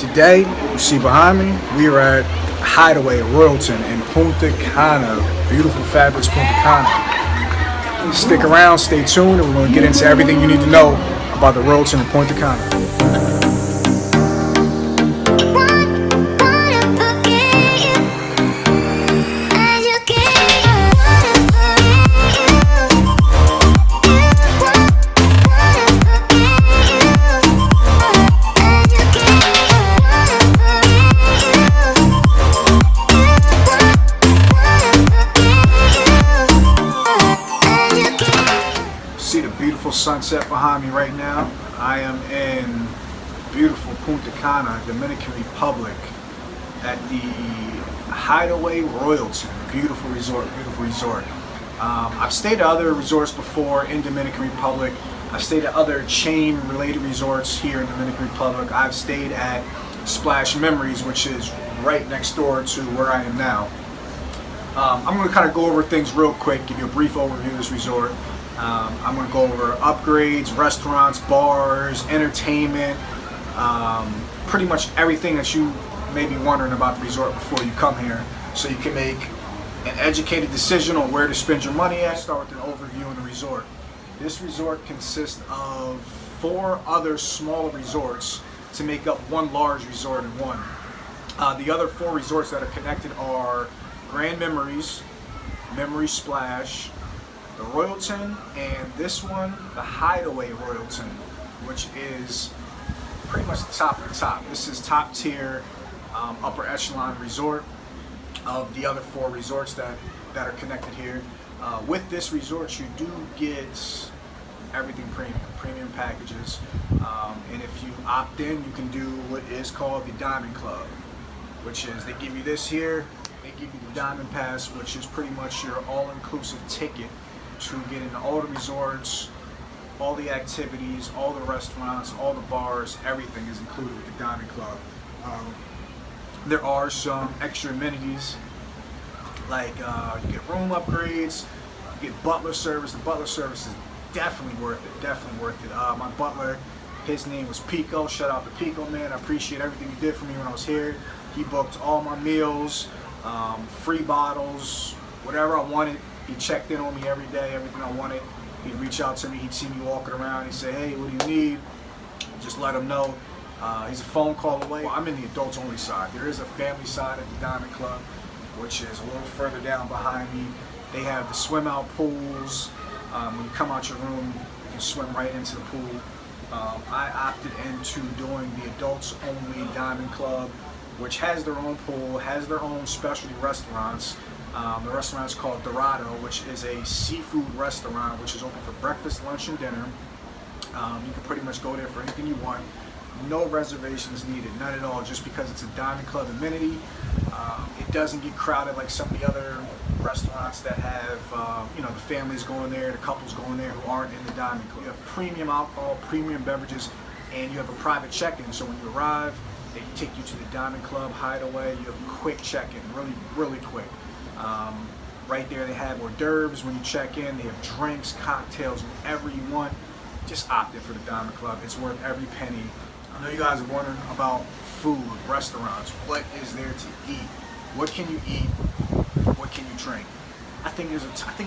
Today, you see behind me, we are at Hideaway Royalton in Punta Cana. Beautiful, fabulous Punta Cana. Stick around, stay tuned, and we're going to get into everything you need to know about the Royalton in Punta Cana. See the beautiful sunset behind me right now. I am in beautiful Punta Cana, Dominican Republic, at the Hideaway Royalton. Beautiful resort, beautiful resort. I've stayed at other resorts before in Dominican Republic. I've stayed at other chain-related resorts here in Dominican Republic. I've stayed at Splash Memories, which is right next door to where I am now. I'm going to kind of go over things real quick, give you a brief overview of this resort. I'm going to go over upgrades, restaurants, bars, entertainment, pretty much everything that you may be wondering about the resort before you come here, so you can make an educated decision on where to spend your money at. Start with an overview of the resort. This resort consists of 4 other smaller resorts to make up one large resort in one. The other 4 resorts that are connected are Grand Memories, Memory Splash, the Royalton, and this one, the Hideaway Royalton, which is pretty much the top of the top. This is top tier, upper echelon resort of the other 4 resorts that are connected here. With this resort, you do get everything premium packages, and if you opt in, you can do what is called the Diamond Club, which is they give you this here. They give you the Diamond Pass, which is pretty much your all-inclusive ticket to get into all the resorts, all the activities, all the restaurants, all the bars. Everything is included with the Diamond Club. There are some extra amenities, like you get room upgrades, you get butler service. The butler service is definitely worth it, definitely worth it. My butler, his name was Pico. Shout out to Pico, man. I appreciate everything he did for me when I was here. He booked all my meals, free bottles, whatever I wanted. He checked in on me every day, everything I wanted. He'd reach out to me, he'd see me walking around, he'd say, hey, what do you need? Just let him know. He's a phone call away. Well, I'm in the adults only side. There is a family side at the Diamond Club, which is a little further down behind me. They have the swim out pools. When you come out your room, you can swim right into the pool. I opted into doing the adults only Diamond Club, which has their own pool, has their own specialty restaurants. The restaurant is called Dorado, which is a seafood restaurant, which is open for breakfast, lunch, and dinner. You can pretty much go there for anything you want. No reservations needed, none at all, just because it's a Diamond Club amenity. It doesn't get crowded like some of the other restaurants that have, the families going there, the couples going there who aren't in the Diamond Club. You have premium alcohol, premium beverages, and you have a private check-in. So when you arrive, they take you to the Diamond Club Hideaway. You have a quick check-in, really quick. Right there they have hors d'oeuvres when you check in. They have drinks, cocktails, whatever you want. Just opt in for the Diamond Club. It's worth every penny. I know you guys are wondering about food, restaurants. What is there to eat? What can you eat? What can you drink? I think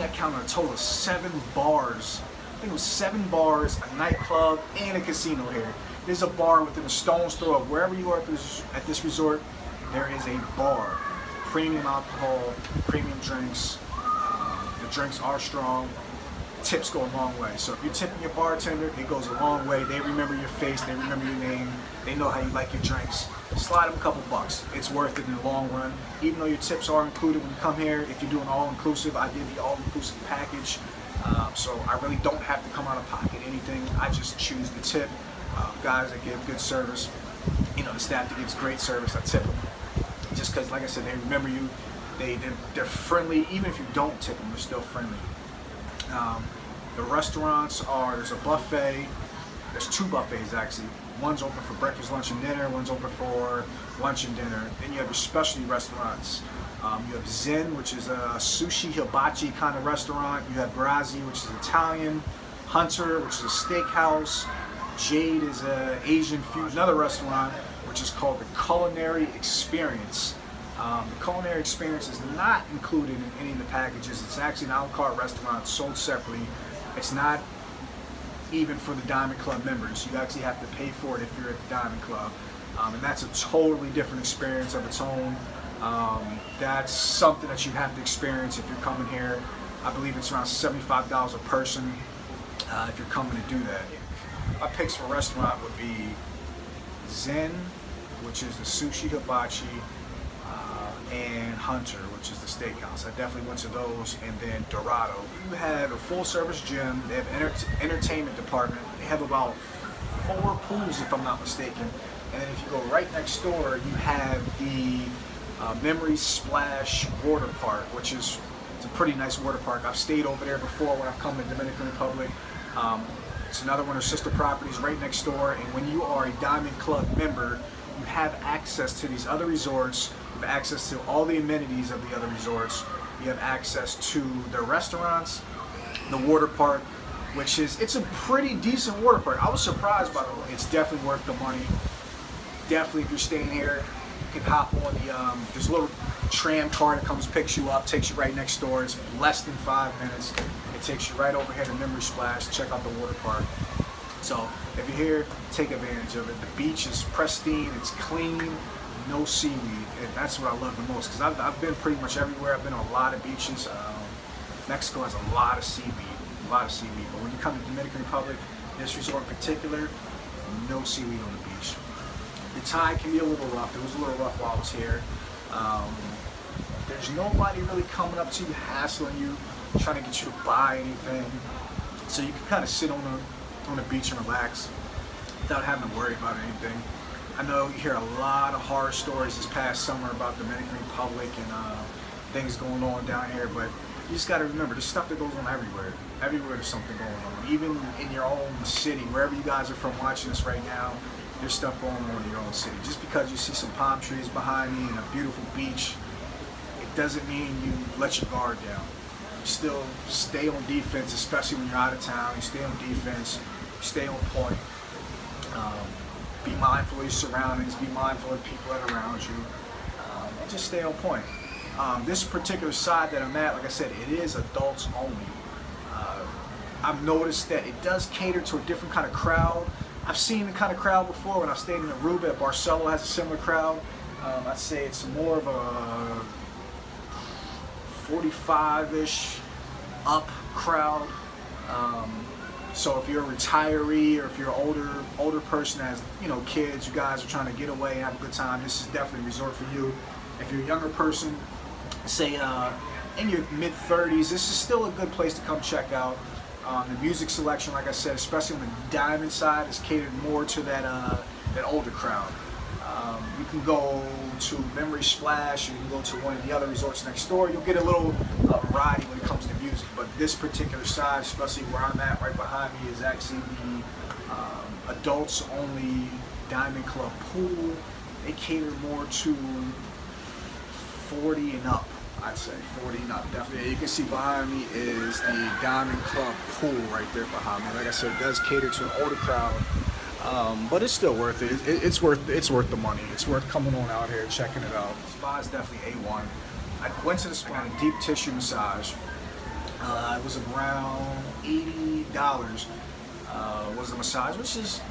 I counted a total of 7 bars. I think it was 7 bars, a nightclub, and a casino here. There's a bar within a stone's throw of wherever you are at this resort. There is a bar. Premium alcohol, premium drinks. The drinks are strong. Tips go a long way. So if you're tipping your bartender, it goes a long way. They remember your face, they remember your name, they know how you like your drinks. Slide them a couple bucks. It's worth it in the long run. Even though your tips are included when you come here, if you do an all-inclusive, I did the all-inclusive package. So I really don't have to come out of pocket anything. I just choose the tip. Guys that give good service, the staff that gives great service, I tip them. Just because, like I said, they remember you. They're friendly. Even if you don't tip them, they're still friendly. The restaurants there's a buffet. There's 2 buffets actually. One's open for breakfast, lunch, and dinner. One's open for lunch and dinner. Then you have your specialty restaurants. You have Zen, which is a sushi hibachi kind of restaurant. You have Grazi, which is Italian. Hunter, which is a steakhouse. Jade is an Asian fusion. Another restaurant, which which is called the Culinary Experience. The Culinary Experience is not included in any of the packages. It's actually an a la carte restaurant sold separately. It's not even for the Diamond Club members. You actually have to pay for it if you're at the Diamond Club. And that's a totally different experience of its own. That's something that you have to experience if you're coming here. I believe it's around $75 a person if you're coming to do that. My picks for restaurant would be Zen, which is the sushi hibachi, and Hunter, which is the steakhouse. I definitely went to those. And then Dorado. You have a full service gym. They have entertainment department. They have about 4 pools if I'm not mistaken. And then if you go right next door, you have the Memory Splash water park, which is it's a pretty nice water park. I've stayed over there before when I've come to Dominican Republic. It's another one of their sister properties right next door. And when you are a Diamond Club member, you have access to these other resorts. You have access to all the amenities of the other resorts. You have access to their restaurants, the water park, which is, it's a pretty decent water park. I was surprised, by the way. It's definitely worth the money. Definitely, if you're staying here, you can hop on the, there's a little tram car that comes, picks you up, takes you right next door. It's less than 5 minutes. It takes you right over here to Memory Splash, check out the water park. So if you're here, take advantage of it. The beach is pristine, it's clean, no seaweed. And that's what I love the most, because I've been pretty much everywhere. I've been on a lot of beaches. Mexico has a lot of seaweed, But when you come to Dominican Republic, this resort in particular, no seaweed on the beach. The tide can be a little rough. It was a little rough while I was here. There's nobody really coming up to you, hassling you, trying to get you to buy anything. So you can kind of sit on the beach and relax without having to worry about anything. I know you hear a lot of horror stories this past summer about Dominican Republic and things going on down here, but you just got to remember, there's stuff that goes on everywhere. Everywhere there's something going on. Even in your own city, wherever you guys are from watching this right now, there's stuff going on in your own city. Just because you see some palm trees behind me and a beautiful beach, it doesn't mean you let your guard down. You still stay on defense, especially when you're out of town. You stay on defense, you stay on point. Be mindful of your surroundings, be mindful of the people that are around you, and just stay on point. This particular side that I'm at, like I said, it is adults only. I've noticed that it does cater to a different kind of crowd. I've seen the kind of crowd before when I stayed in Aruba. Barcelo has a similar crowd. I'd say it's more of a 45-ish up crowd. So if you're a retiree or if you're an older person that has, you know, kids, you guys are trying to get away and have a good time, this is definitely a resort for you. If you're a younger person, say in your mid-30s, this is still a good place to come check out. The music selection, like I said, especially on the Diamond side, is catered more to that older crowd. You can go to Memory Splash, you can go to one of the other resorts next door. You'll get a little variety when it comes to music, but this particular side, especially where I'm at right behind me, is actually the adults only Diamond Club pool. They cater more to 40 and up. I'd say 40 and up, definitely. You can see behind me is the Diamond Club pool right there behind me. Like I said, it does cater to an older crowd, but it's still worth it. It's worth the money. It's worth coming on out here and checking it out. The spa is definitely A1. I went to the spa, a deep tissue massage. It was around $80. Was the massage,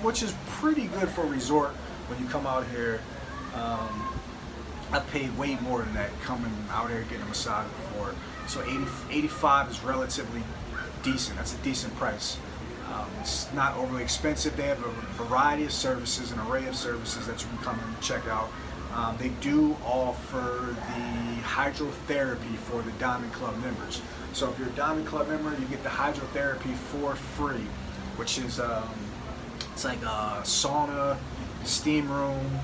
which is pretty good for a resort when you come out here. I've paid way more than that coming out here getting a massage before. So $85 is relatively decent. That's a decent price. It's not overly expensive. They have a variety of services, an array of services that you can come and check out. They do offer the hydrotherapy for the Diamond Club members. So if you're a Diamond Club member, you get the hydrotherapy for free, which is it's like a sauna, steam room,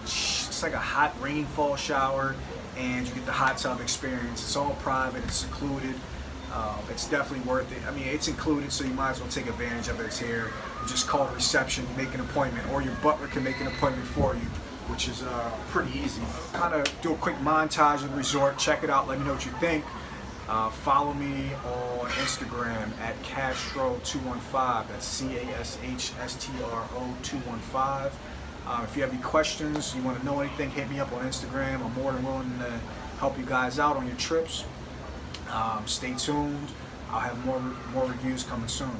it's like a hot rainfall shower, and you get the hot tub experience. It's all private, it's secluded. It's definitely worth it. I mean, it's included, so you might as well take advantage of it. It's here. You just call reception, make an appointment, or your butler can make an appointment for you, which is pretty easy. Kind of do a quick montage of the resort, check it out, let me know what you think. Follow me on Instagram at Castro215. That's CASHSTRO215. If you have any questions, you want to know anything, hit me up on Instagram. I'm more than willing to help you guys out on your trips. Stay tuned. I'll have more reviews coming soon.